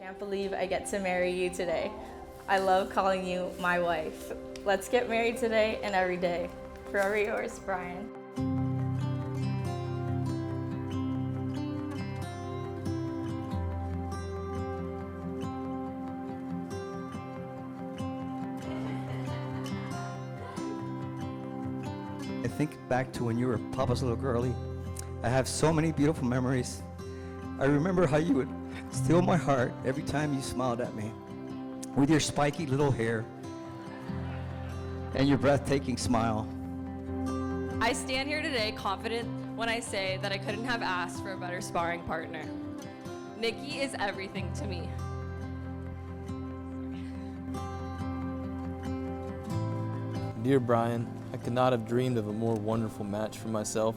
Can't believe I get to marry you today. I love calling you my wife. Let's get married today and every day. Forever yours, Brian. I think back to when you were Papa's little girlie. I have so many beautiful memories. I remember how you would steal my heart every time you smiled at me with your spiky little hair and your breathtaking smile. I stand here today confident when I say that I couldn't have asked for a better sparring partner. Nicki is everything to me. Dear Brian, I could not have dreamed of a more wonderful match for myself.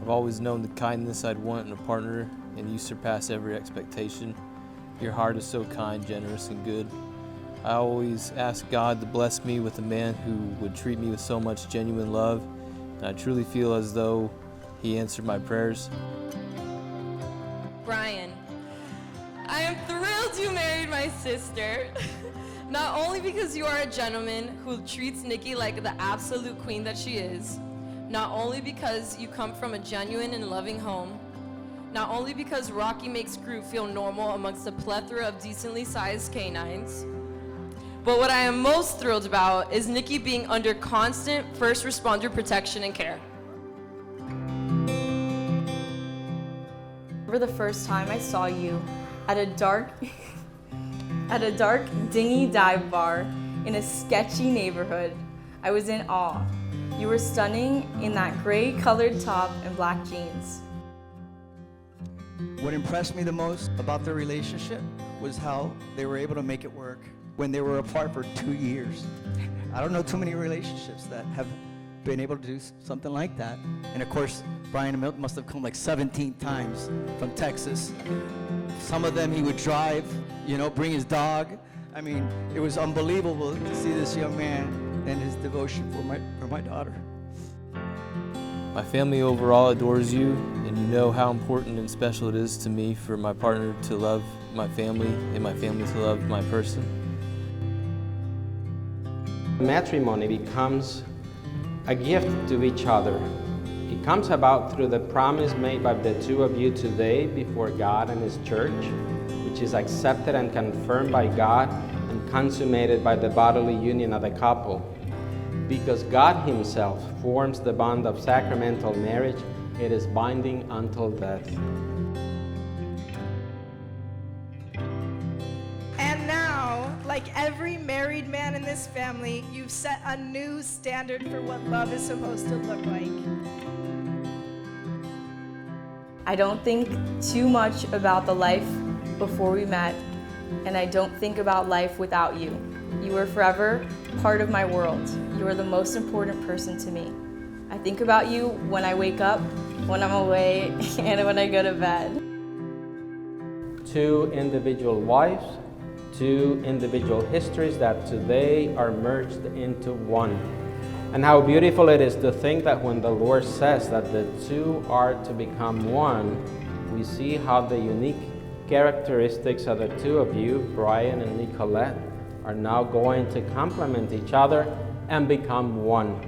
I've always known the kindness I'd want in a partner, and you surpass every expectation. Your heart is so kind, generous, and good. I always ask God to bless me with a man who would treat me with so much genuine love, and I truly feel as though he answered my prayers. Brian, I am thrilled you married my sister. Not only because you are a gentleman who treats Nicki like the absolute queen that she is, not only because you come from a genuine and loving home, not only because Rocky makes Groot feel normal amongst a plethora of decently sized canines, but what I am most thrilled about is Nicki being under constant first responder protection and care. Remember the first time I saw you at a dark dingy dive bar in a sketchy neighborhood. I was in awe. You were stunning in that gray colored top and black jeans. What impressed me the most about their relationship was how they were able to make it work when they were apart for 2 years. I don't know too many relationships that have been able to do something like that. And of course, Brian and Milt must have come like 17 times from Texas. Some of them he would drive, bring his dog. I mean, it was unbelievable to see this young man and his devotion for my daughter. My family overall adores you, and you know how important and special it is to me for my partner to love my family and my family to love my person. Matrimony becomes a gift to each other. It comes about through the promise made by the two of you today before God and His church, which is accepted and confirmed by God and consummated by the bodily union of the couple. Because God Himself forms the bond of sacramental marriage, it is binding until death. And now, like every married man in this family, you've set a new standard for what love is supposed to look like. I don't think too much about the life before we met, and I don't think about life without you. You are forever part of my world. You are the most important person to me. I think about you when I wake up, when I'm away, and when I go to bed. Two individual wives, two individual histories that today are merged into one. And how beautiful it is to think that when the Lord says that the two are to become one, we see how the unique characteristics of the two of you, Brian and Nicolette, are now going to complement each other and become one.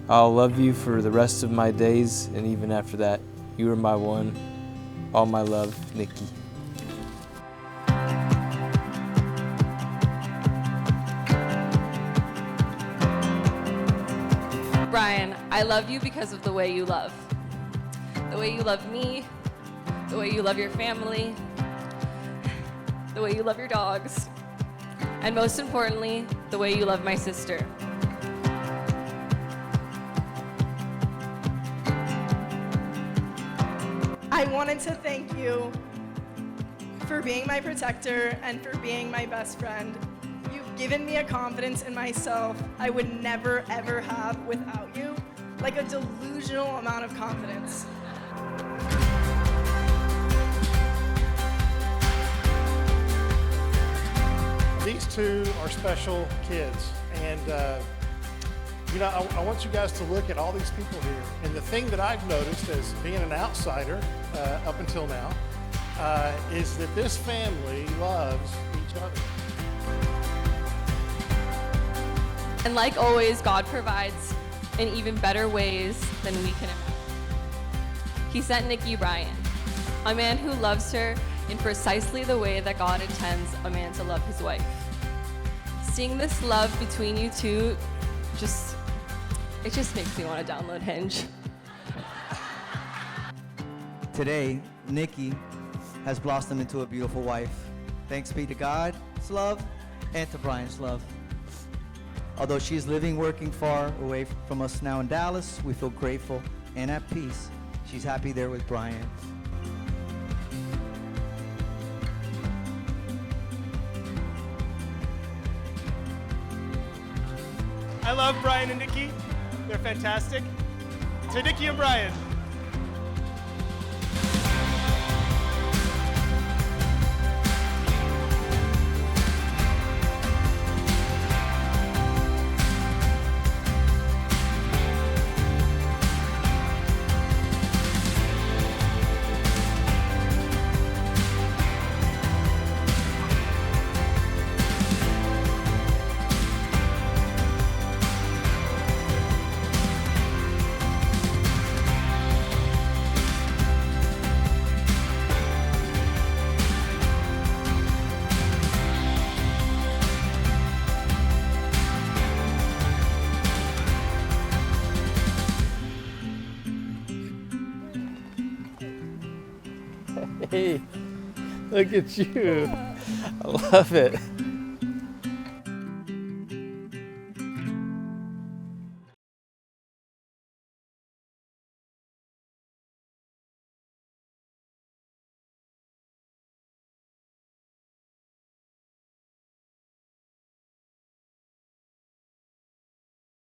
I'll love you for the rest of my days, and even after that. You are my one. All my love, Nicki. Brian, I love you because of the way you love. The way you love me, the way you love your family, the way you love your dogs, and most importantly, the way you love my sister. I wanted to thank you for being my protector and for being my best friend. You've given me a confidence in myself I would never ever have without you, like a delusional amount of confidence. These two are special kids, and I want you guys to look at all these people here. And the thing that I've noticed as being an outsider up until now is that this family loves each other. And like always, God provides in even better ways than we can imagine. He sent Nicki Bryan, a man who loves her in precisely the way that God intends a man to love his wife. Seeing this love between you two, it just makes me want to download Hinge. Today, Nicki has blossomed into a beautiful wife. Thanks be to God's love and to Brian's love. Although she's living, working far away from us now in Dallas, we feel grateful and at peace. She's happy there with Brian. I love Brian and Nicki. They're fantastic. To Nicki and Brian. Hey, look at you. I love it.